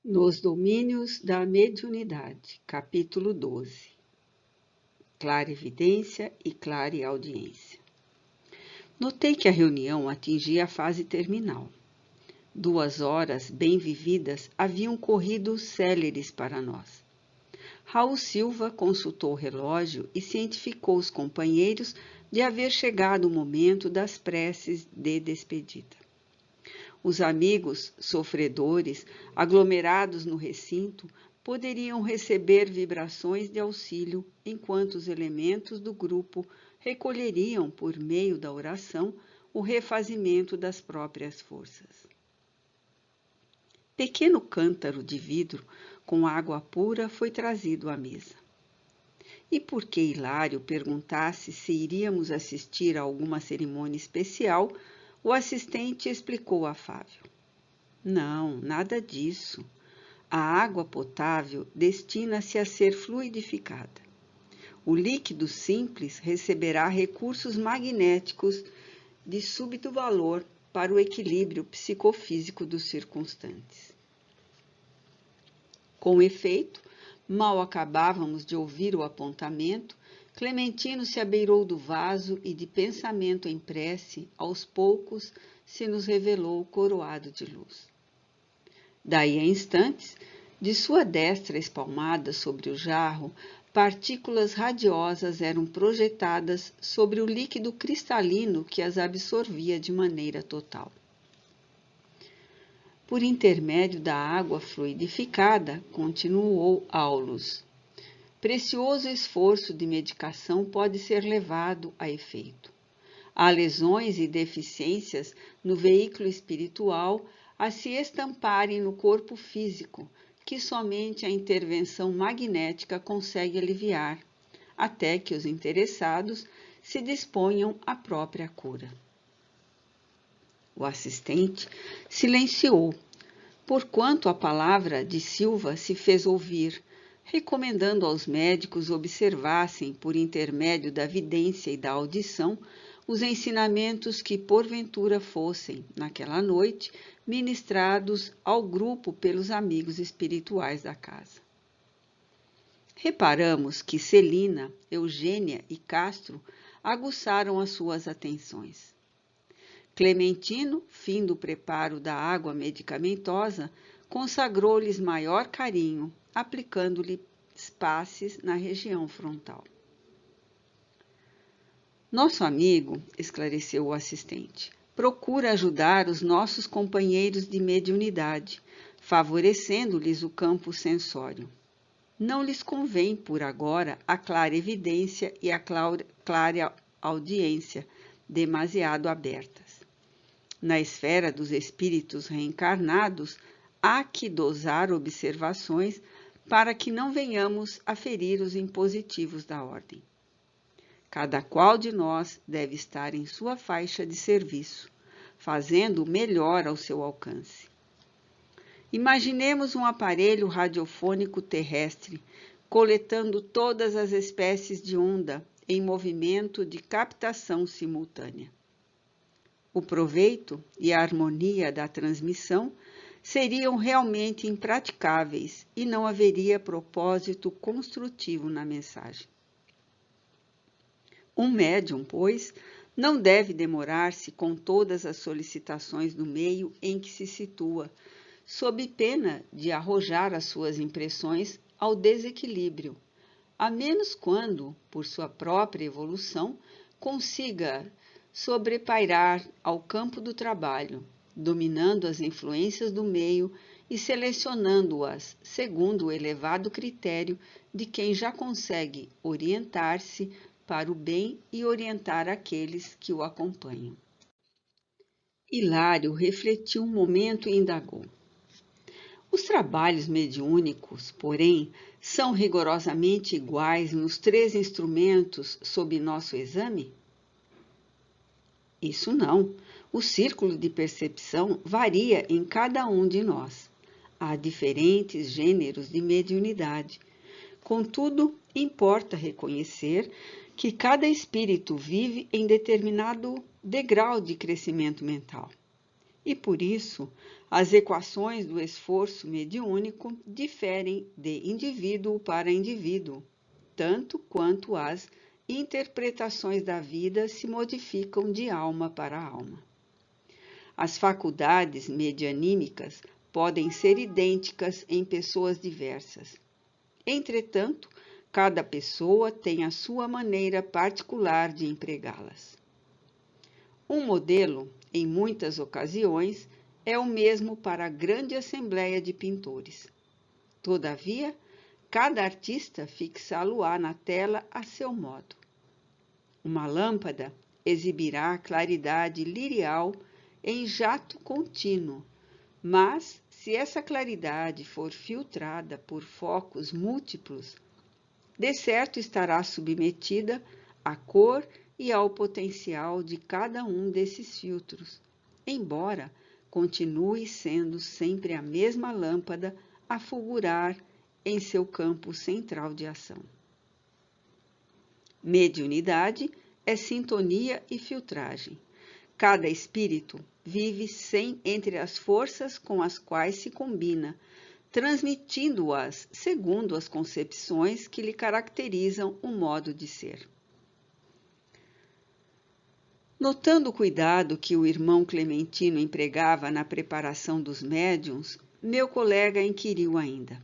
Nos domínios da mediunidade, capítulo 12. Clarividência e clareaudiência. Notei que a reunião atingia a fase terminal. 2 horas bem vividas haviam corrido céleres para nós. Raul Silva consultou o relógio e cientificou os companheiros de haver chegado o momento das preces de despedida. Os amigos sofredores, aglomerados no recinto, poderiam receber vibrações de auxílio, enquanto os elementos do grupo recolheriam, por meio da oração, o refazimento das próprias forças. Pequeno cântaro de vidro com água pura foi trazido à mesa. E porque Hilário perguntasse se iríamos assistir a alguma cerimônia especial, o assistente explicou afável. Não, nada disso. A água potável destina-se a ser fluidificada. O líquido simples receberá recursos magnéticos de súbito valor para o equilíbrio psicofísico dos circunstantes. Com efeito, mal acabávamos de ouvir o apontamento, Clementino se abeirou do vaso e, de pensamento em prece, aos poucos se nos revelou coroado de luz. Daí a instantes, de sua destra espalmada sobre o jarro, partículas radiosas eram projetadas sobre o líquido cristalino que as absorvia de maneira total. Por intermédio da água fluidificada, continuou Aulus, precioso esforço de medicação pode ser levado a efeito. Há lesões e deficiências no veículo espiritual a se estamparem no corpo físico, que somente a intervenção magnética consegue aliviar, até que os interessados se disponham à própria cura. O assistente silenciou, porquanto a palavra de Silva se fez ouvir, recomendando aos médicos observassem, por intermédio da vidência e da audição, os ensinamentos que porventura fossem, naquela noite, ministrados ao grupo pelos amigos espirituais da casa. Reparamos que Celina, Eugênia e Castro aguçaram as suas atenções. Clementino, fim do preparo da água medicamentosa, consagrou-lhes maior carinho, aplicando-lhe passes na região frontal. Nosso amigo, esclareceu o assistente, procura ajudar os nossos companheiros de mediunidade, favorecendo-lhes o campo sensório. Não lhes convém, por agora, a clarevidência e a clareaudiência, demasiado abertas. Na esfera dos espíritos reencarnados, há que dosar observações para que não venhamos a ferir os impositivos da ordem. Cada qual de nós deve estar em sua faixa de serviço, fazendo o melhor ao seu alcance. Imaginemos um aparelho radiofônico terrestre, coletando todas as espécies de onda em movimento de captação simultânea. O proveito e a harmonia da transmissão seriam realmente impraticáveis e não haveria propósito construtivo na mensagem. Um médium, pois, não deve demorar-se com todas as solicitações do meio em que se situa, sob pena de arrojar as suas impressões ao desequilíbrio, a menos quando, por sua própria evolução, consiga sobrepairar ao campo do trabalho, dominando as influências do meio e selecionando-as segundo o elevado critério de quem já consegue orientar-se para o bem e orientar aqueles que o acompanham. Hilário refletiu um momento e indagou. Os trabalhos mediúnicos, porém, são rigorosamente iguais nos 3 instrumentos sob nosso exame? Isso não. O círculo de percepção varia em cada um de nós. Há diferentes gêneros de mediunidade. Contudo, importa reconhecer que cada espírito vive em determinado degrau de crescimento mental e por isso as equações do esforço mediúnico diferem de indivíduo para indivíduo, tanto quanto as interpretações da vida se modificam de alma para alma. As faculdades medianímicas podem ser idênticas em pessoas diversas. Entretanto, cada pessoa tem a sua maneira particular de empregá-las. Um modelo, em muitas ocasiões, é o mesmo para a grande assembleia de pintores. Todavia, cada artista fixá-lo-á na tela a seu modo. Uma lâmpada exibirá claridade lirial em jato contínuo, mas, se essa claridade for filtrada por focos múltiplos, de certo estará submetida à cor e ao potencial de cada um desses filtros, embora continue sendo sempre a mesma lâmpada a fulgurar em seu campo central de ação. Mediunidade é sintonia e filtragem. Cada espírito vive entre as forças com as quais se combina, transmitindo-as segundo as concepções que lhe caracterizam o modo de ser. Notando o cuidado que o irmão Clementino empregava na preparação dos médiuns, meu colega inquiriu ainda: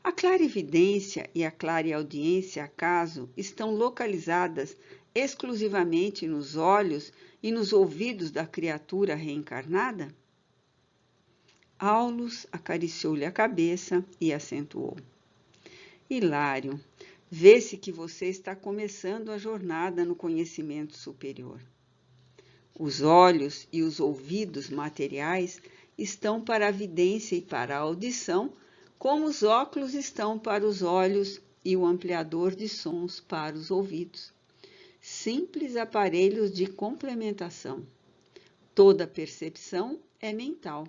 a clarividência e a clareaudiência, acaso, estão localizadas exclusivamente nos olhos e nos ouvidos da criatura reencarnada? Aulus acariciou-lhe a cabeça e acentuou: Hilário, vê-se que você está começando a jornada no conhecimento superior. Os olhos e os ouvidos materiais estão para a vidência e para a audição, como os óculos estão para os olhos e o ampliador de sons para os ouvidos. Simples aparelhos de complementação. Toda percepção é mental.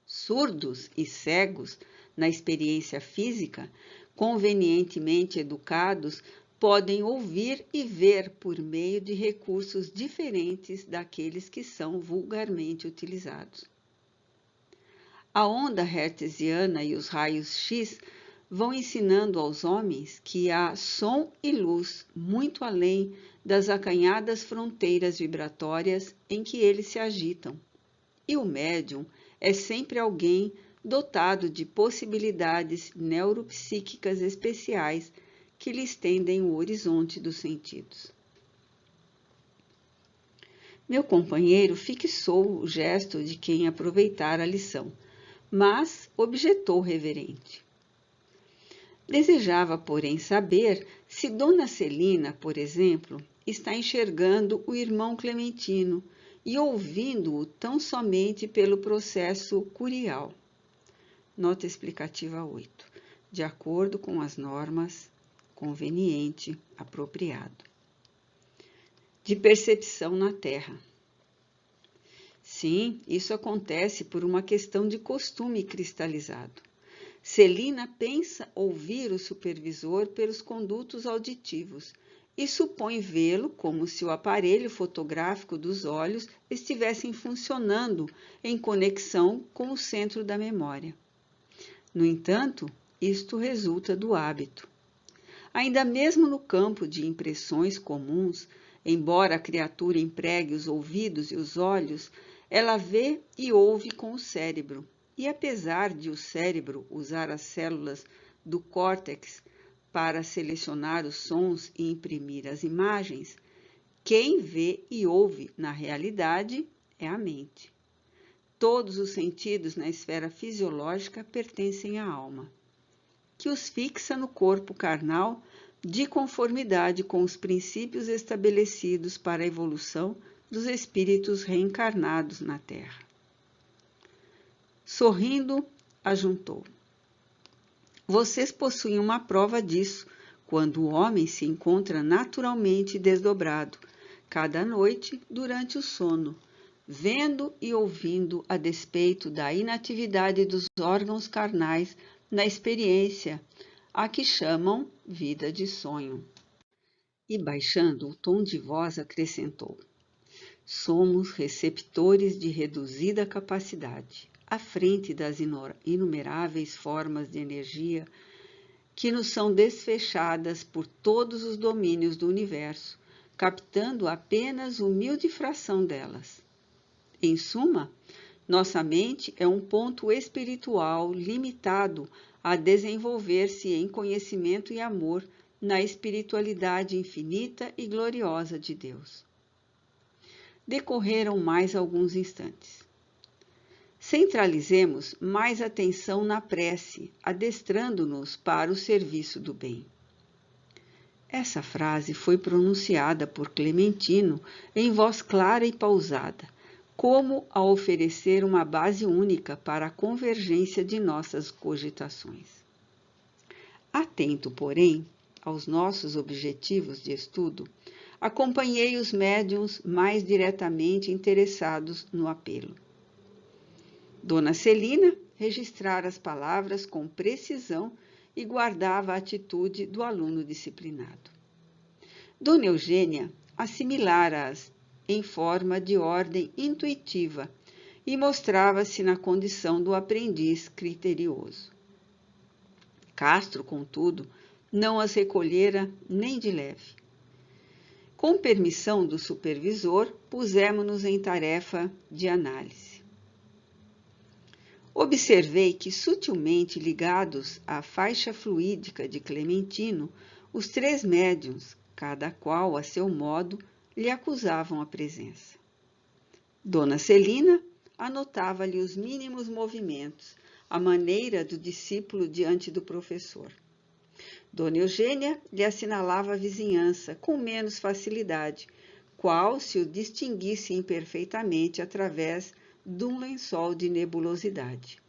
Surdos e cegos, na experiência física, convenientemente educados, podem ouvir e ver por meio de recursos diferentes daqueles que são vulgarmente utilizados. A onda hertziana e os raios X vão ensinando aos homens que há som e luz muito além das acanhadas fronteiras vibratórias em que eles se agitam, e o médium é sempre alguém dotado de possibilidades neuropsíquicas especiais que lhe estendem o horizonte dos sentidos. Meu companheiro fixou o gesto de quem aproveitara a lição, mas objetou reverente. Desejava, porém, saber se Dona Celina, por exemplo, está enxergando o irmão Clementino e ouvindo-o tão somente pelo processo curial. Nota explicativa 8. De acordo com as normas, conveniente, apropriado. De percepção na Terra. Sim, isso acontece por uma questão de costume cristalizado. Celina pensa ouvir o supervisor pelos condutos auditivos e supõe vê-lo como se o aparelho fotográfico dos olhos estivessem funcionando em conexão com o centro da memória. No entanto, isto resulta do hábito. Ainda mesmo no campo de impressões comuns, embora a criatura empregue os ouvidos e os olhos, ela vê e ouve com o cérebro. E apesar de o cérebro usar as células do córtex para selecionar os sons e imprimir as imagens, quem vê e ouve na realidade é a mente. Todos os sentidos na esfera fisiológica pertencem à alma, que os fixa no corpo carnal de conformidade com os princípios estabelecidos para a evolução dos espíritos reencarnados na Terra. Sorrindo, ajuntou: vocês possuem uma prova disso, quando o homem se encontra naturalmente desdobrado, cada noite durante o sono, vendo e ouvindo a despeito da inatividade dos órgãos carnais na experiência, a que chamam vida de sonho. E baixando o tom de voz acrescentou: Somos receptores de reduzida capacidade, à frente das inumeráveis formas de energia que nos são desfechadas por todos os domínios do universo, captando apenas humilde fração delas. Em suma, nossa mente é um ponto espiritual limitado a desenvolver-se em conhecimento e amor na espiritualidade infinita e gloriosa de Deus. Decorreram mais alguns instantes. Centralizemos mais atenção na prece, adestrando-nos para o serviço do bem. Essa frase foi pronunciada por Clementino em voz clara e pausada, como a oferecer uma base única para a convergência de nossas cogitações. Atento, porém, aos nossos objetivos de estudo, acompanhei os médiuns mais diretamente interessados no apelo. Dona Celina registrara as palavras com precisão e guardava a atitude do aluno disciplinado. Dona Eugênia assimilara-as em forma de ordem intuitiva e mostrava-se na condição do aprendiz criterioso. Castro, contudo, não as recolhera nem de leve. Com permissão do supervisor, pusemo-nos em tarefa de análise. Observei que, sutilmente ligados à faixa fluídica de Clementino, os 3 médiuns, cada qual a seu modo, lhe acusavam a presença. Dona Celina anotava-lhe os mínimos movimentos, à maneira do discípulo diante do professor. Dona Eugênia lhe assinalava a vizinhança com menos facilidade, qual se o distinguisse imperfeitamente através de um lençol de nebulosidade.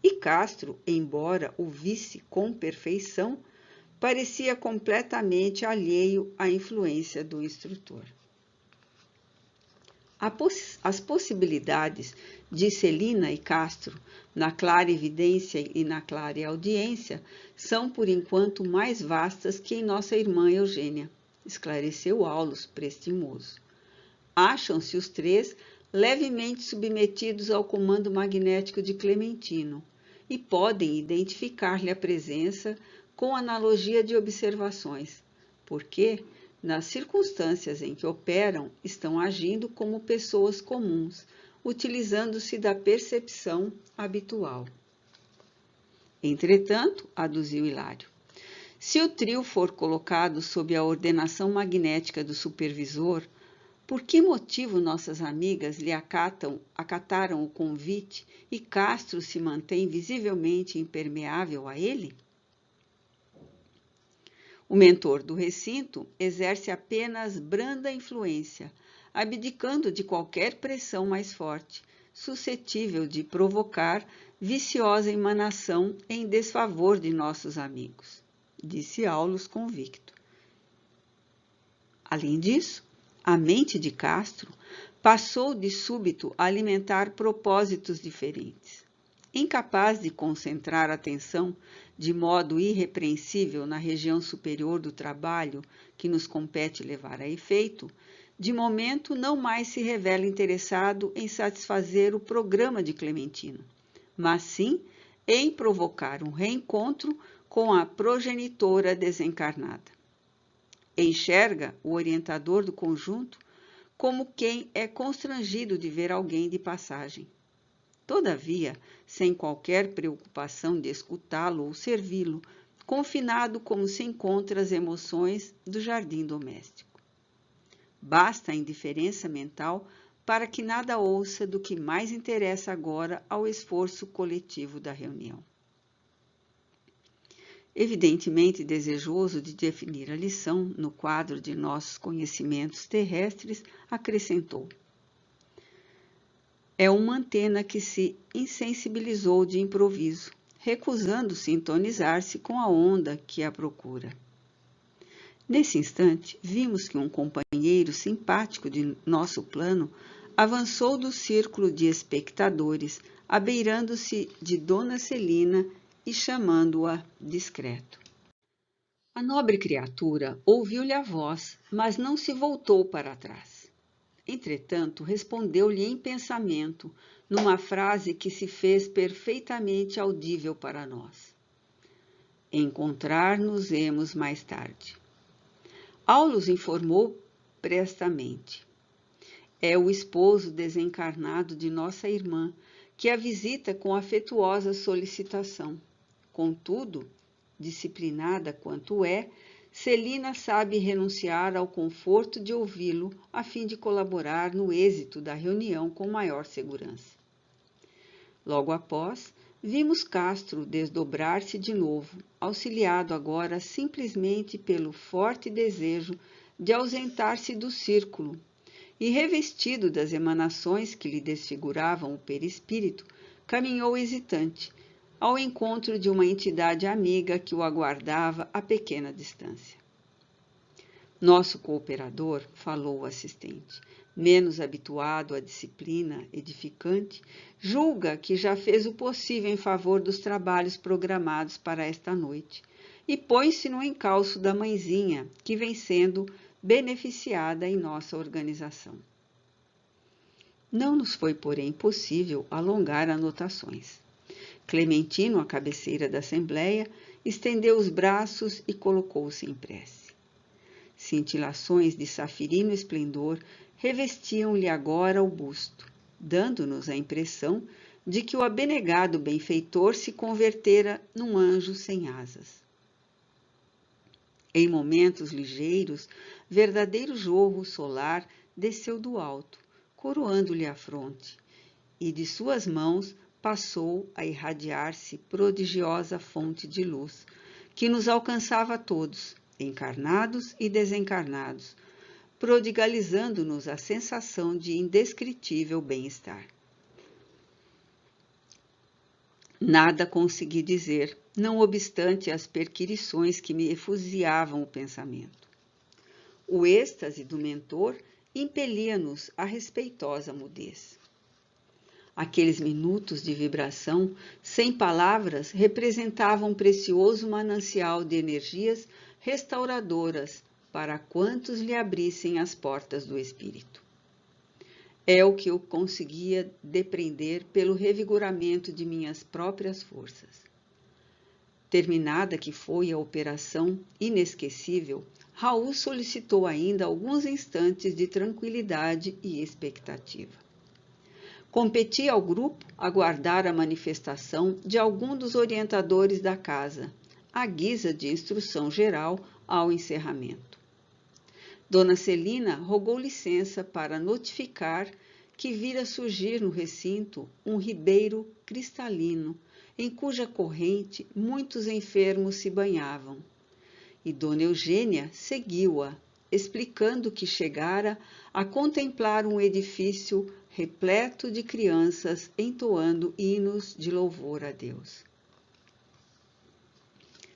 E Castro, embora o visse com perfeição, parecia completamente alheio à influência do instrutor. As possibilidades de Celina e Castro na clarividência e na clareaudiência são, por enquanto, mais vastas que em nossa irmã Eugênia, esclareceu Aulus prestimoso. Acham-se os 3 levemente submetidos ao comando magnético de Clementino e podem identificar-lhe a presença com analogia de observações, porque, nas circunstâncias em que operam, estão agindo como pessoas comuns, utilizando-se da percepção habitual. Entretanto, aduziu Hilário, se o trio for colocado sob a ordenação magnética do supervisor, por que motivo nossas amigas lhe acataram o convite e Castro se mantém visivelmente impermeável a ele? O mentor do recinto exerce apenas branda influência, abdicando de qualquer pressão mais forte, suscetível de provocar viciosa emanação em desfavor de nossos amigos, disse Aulus convicto. Além disso, a mente de Castro passou de súbito a alimentar propósitos diferentes. Incapaz de concentrar atenção de modo irrepreensível na região superior do trabalho que nos compete levar a efeito, de momento não mais se revela interessado em satisfazer o programa de Clementino, mas sim em provocar um reencontro com a progenitora desencarnada. Enxerga o orientador do conjunto como quem é constrangido de ver alguém de passagem. Todavia, sem qualquer preocupação de escutá-lo ou servi-lo, confinado como se encontra as emoções do jardim doméstico. Basta a indiferença mental para que nada ouça do que mais interessa agora ao esforço coletivo da reunião. Evidentemente desejoso de definir a lição no quadro de nossos conhecimentos terrestres, acrescentou: é uma antena que se insensibilizou de improviso, recusando sintonizar-se com a onda que a procura. Nesse instante, vimos que um companheiro simpático de nosso plano avançou do círculo de espectadores, abeirando-se de Dona Celina e chamando-a discreto. A nobre criatura ouviu-lhe a voz, mas não se voltou para trás. Entretanto, respondeu-lhe em pensamento, numa frase que se fez perfeitamente audível para nós. Encontrar-nos-emos mais tarde. Aulus informou prestamente. É o esposo desencarnado de nossa irmã, que a visita com afetuosa solicitação. Contudo, disciplinada quanto é, Celina sabe renunciar ao conforto de ouvi-lo a fim de colaborar no êxito da reunião com maior segurança. Logo após, vimos Castro desdobrar-se de novo, auxiliado agora simplesmente pelo forte desejo de ausentar-se do círculo, e revestido das emanações que lhe desfiguravam o perispírito, caminhou hesitante, ao encontro de uma entidade amiga que o aguardava a pequena distância. Nosso cooperador, falou o assistente, menos habituado à disciplina edificante, julga que já fez o possível em favor dos trabalhos programados para esta noite e põe-se no encalço da mãezinha, que vem sendo beneficiada em nossa organização. Não nos foi, porém, possível alongar anotações. Clementino, à cabeceira da assembleia, estendeu os braços e colocou-se em prece. Cintilações de safirino esplendor revestiam-lhe agora o busto, dando-nos a impressão de que o abnegado benfeitor se convertera num anjo sem asas. Em momentos ligeiros, verdadeiro jorro solar desceu do alto, coroando-lhe a fronte, e de suas mãos passou a irradiar-se prodigiosa fonte de luz, que nos alcançava a todos, encarnados e desencarnados, prodigalizando-nos a sensação de indescritível bem-estar. Nada consegui dizer, não obstante as perquirições que me efusiavam o pensamento. O êxtase do mentor impelia-nos à respeitosa mudez. Aqueles minutos de vibração, sem palavras, representavam um precioso manancial de energias restauradoras para quantos lhe abrissem as portas do espírito. É o que eu conseguia depreender pelo revigoramento de minhas próprias forças. Terminada que foi a operação inesquecível, Raul solicitou ainda alguns instantes de tranquilidade e expectativa. Competia ao grupo aguardar a manifestação de algum dos orientadores da casa, à guisa de instrução geral ao encerramento. Dona Celina rogou licença para notificar que vira surgir no recinto um ribeiro cristalino, em cuja corrente muitos enfermos se banhavam. E Dona Eugênia seguiu-a, explicando que chegara a contemplar um edifício repleto de crianças entoando hinos de louvor a Deus.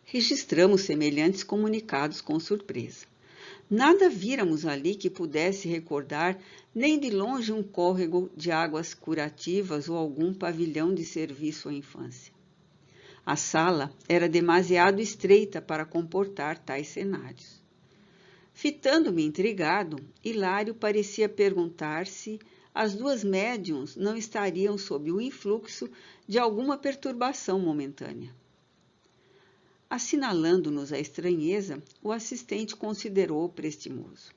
Registramos semelhantes comunicados com surpresa. Nada víramos ali que pudesse recordar nem de longe um córrego de águas curativas ou algum pavilhão de serviço à infância. A sala era demasiado estreita para comportar tais cenários. Fitando-me intrigado, Hilário parecia perguntar se as duas médiuns não estariam sob o influxo de alguma perturbação momentânea. Assinalando-nos a estranheza, o assistente considerou prestimoso.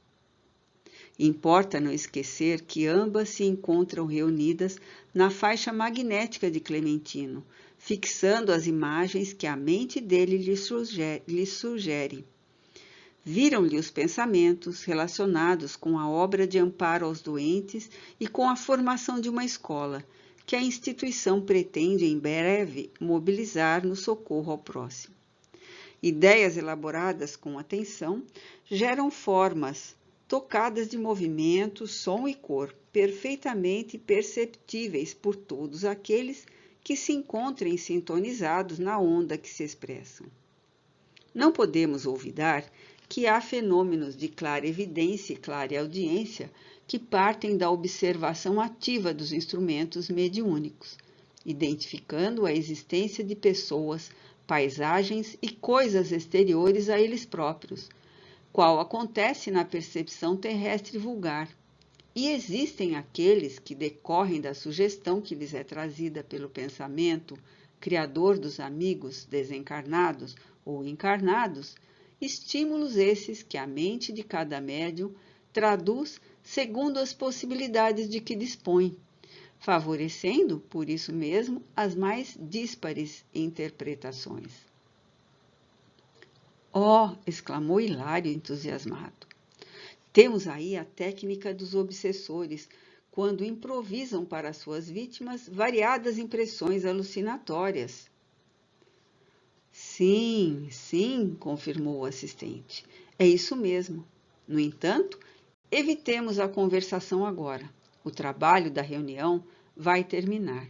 Importa não esquecer que ambas se encontram reunidas na faixa magnética de Clementino, fixando as imagens que a mente dele lhe sugere. Viram-lhe os pensamentos relacionados com a obra de amparo aos doentes e com a formação de uma escola, que a instituição pretende em breve mobilizar no socorro ao próximo. Ideias elaboradas com atenção geram formas tocadas de movimento, som e cor, perfeitamente perceptíveis por todos aqueles que se encontrem sintonizados na onda que se expressam. Não podemos olvidar que há fenômenos de clara evidência e clara audiência que partem da observação ativa dos instrumentos mediúnicos, identificando a existência de pessoas, paisagens e coisas exteriores a eles próprios, qual acontece na percepção terrestre vulgar, E existem aqueles que decorrem da sugestão que lhes é trazida pelo pensamento criador dos amigos desencarnados ou encarnados, estímulos esses que a mente de cada médium traduz segundo as possibilidades de que dispõe, favorecendo, por isso mesmo, as mais díspares interpretações. Oh! Exclamou Hilário entusiasmado. Temos aí a técnica dos obsessores, quando improvisam para suas vítimas variadas impressões alucinatórias. Sim, sim, confirmou o assistente. É isso mesmo. No entanto, evitemos a conversação agora. O trabalho da reunião vai terminar.